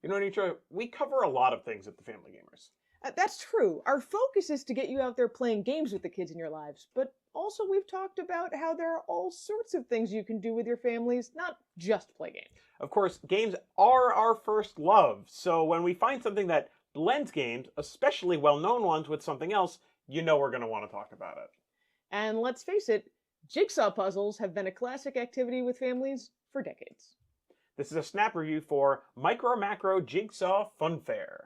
You know, Anitra, we cover a lot of things at the Family Gamers. That's true. Our focus is to get you out there playing games with the kids in your lives, but also we've talked about how there are all sorts of things you can do with your families, not just play games. Of course, games are our first love, so when we find something that blends games, especially well-known ones, with something else, you know we're going to want to talk about it. And let's face it, jigsaw puzzles have been a classic activity with families for decades. This is a snap review for Micro Macro Jigsaw Funfair.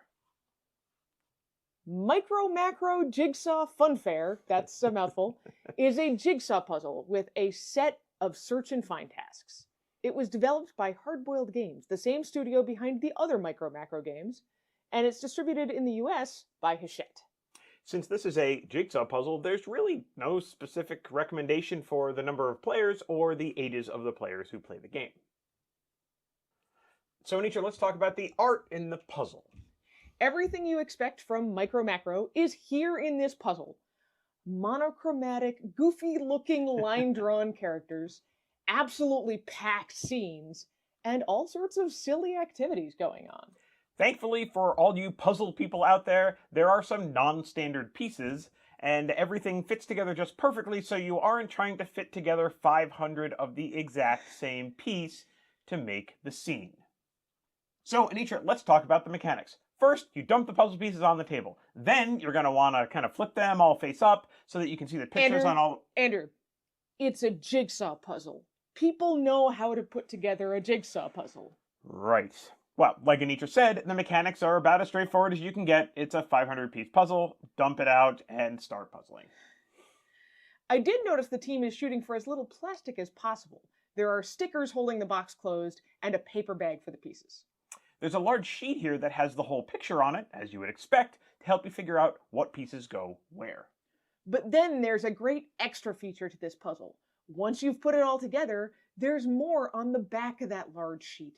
Micro Macro Jigsaw Funfair, that's a mouthful, is a jigsaw puzzle with a set of search and find tasks. It was developed by Hardboiled Games, the same studio behind the other Micro Macro games, and it's distributed in the US by Hachette. Since this is a jigsaw puzzle, there's really no specific recommendation for the number of players or the ages of the players who play the game. So Anitra, let's talk about the art in the puzzle. Everything you expect from Micro Macro is here in this puzzle. Monochromatic, goofy-looking line-drawn characters, absolutely packed scenes, and all sorts of silly activities going on. Thankfully, for all you puzzle people out there are some non-standard pieces, and everything fits together just perfectly, so you aren't trying to fit together 500 of the exact same piece to make the scene. So, Anitra, let's talk about the mechanics. First, you dump the puzzle pieces on the table. Then, you're going to want to kind of flip them all face up so that you can see the pictures on all... Andrew, it's a jigsaw puzzle. People know how to put together a jigsaw puzzle. Right. Well, like Anitra said, the mechanics are about as straightforward as you can get. It's a 500-piece puzzle. Dump it out and start puzzling. I did notice the team is shooting for as little plastic as possible. There are stickers holding the box closed and a paper bag for the pieces. There's a large sheet here that has the whole picture on it, as you would expect, to help you figure out what pieces go where. But then there's a great extra feature to this puzzle. Once you've put it all together, there's more on the back of that large sheet.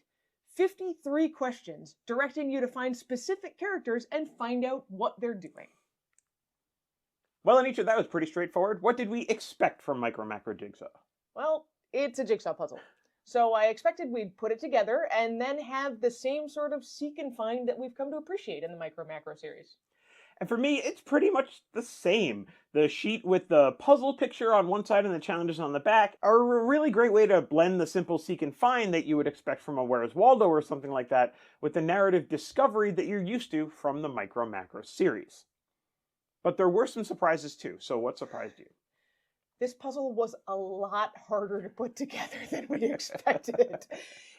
53 questions directing you to find specific characters and find out what they're doing. Well, Anitra, that was pretty straightforward. What did we expect from Micro Macro Jigsaw? Well, it's a jigsaw puzzle. So I expected we'd put it together and then have the same sort of seek and find that we've come to appreciate in the Micro Macro series. And for me, it's pretty much the same. The sheet with the puzzle picture on one side and the challenges on the back are a really great way to blend the simple seek and find that you would expect from a Where's Waldo or something like that with the narrative discovery that you're used to from the Micro Macro series. But there were some surprises too, so what surprised you? This puzzle was a lot harder to put together than we expected.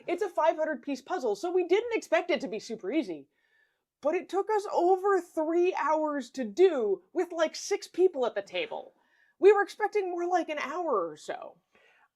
It's a 500-piece puzzle, so we didn't expect it to be super easy. But it took us over 3 hours to do with like 6 people at the table. We were expecting more like an hour or so.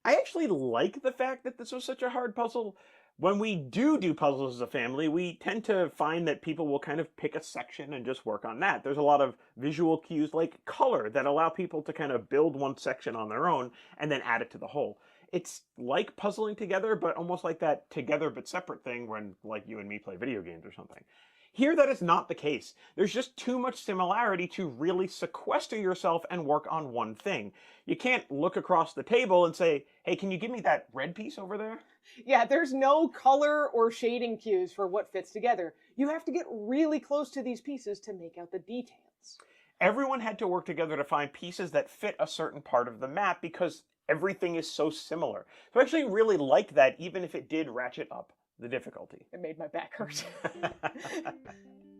I actually like the fact that this was such a hard puzzle. When we do puzzles as a family, we tend to find that people will kind of pick a section and just work on that. There's a lot of visual cues like color that allow people to kind of build one section on their own and then add it to the whole. It's like puzzling together, but almost like that together but separate thing when like you and me play video games or something. Here, that is not the case. There's just too much similarity to really sequester yourself and work on one thing. You can't look across the table and say, hey, can you give me that red piece over there? Yeah, there's no color or shading cues for what fits together. You have to get really close to these pieces to make out the details. Everyone had to work together to find pieces that fit a certain part of the map because everything is so similar. So I actually really liked that, even if it did ratchet up the difficulty. It made my back hurt.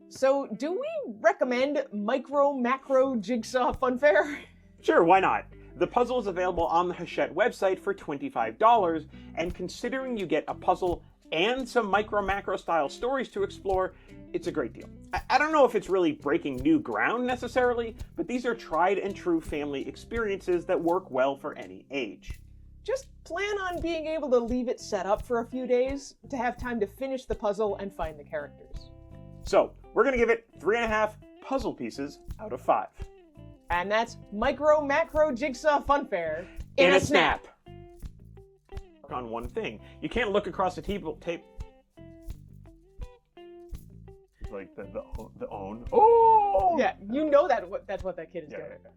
So, do we recommend Micro Macro Jigsaw Funfair? Sure, why not? The puzzle is available on the Hachette website for $25, and considering you get a puzzle and some Micro Macro style stories to explore, it's a great deal. I don't know if it's really breaking new ground necessarily, but these are tried and true family experiences that work well for any age. Just plan on being able to leave it set up for a few days to have time to finish the puzzle and find the characters. So, we're going to give it 3.5 puzzle pieces out of 5. And that's Micro Macro Jigsaw Funfair in a snap. On one thing. You can't look across the table like the own. Oh! Yeah, you know that's what that kid is doing. Yeah.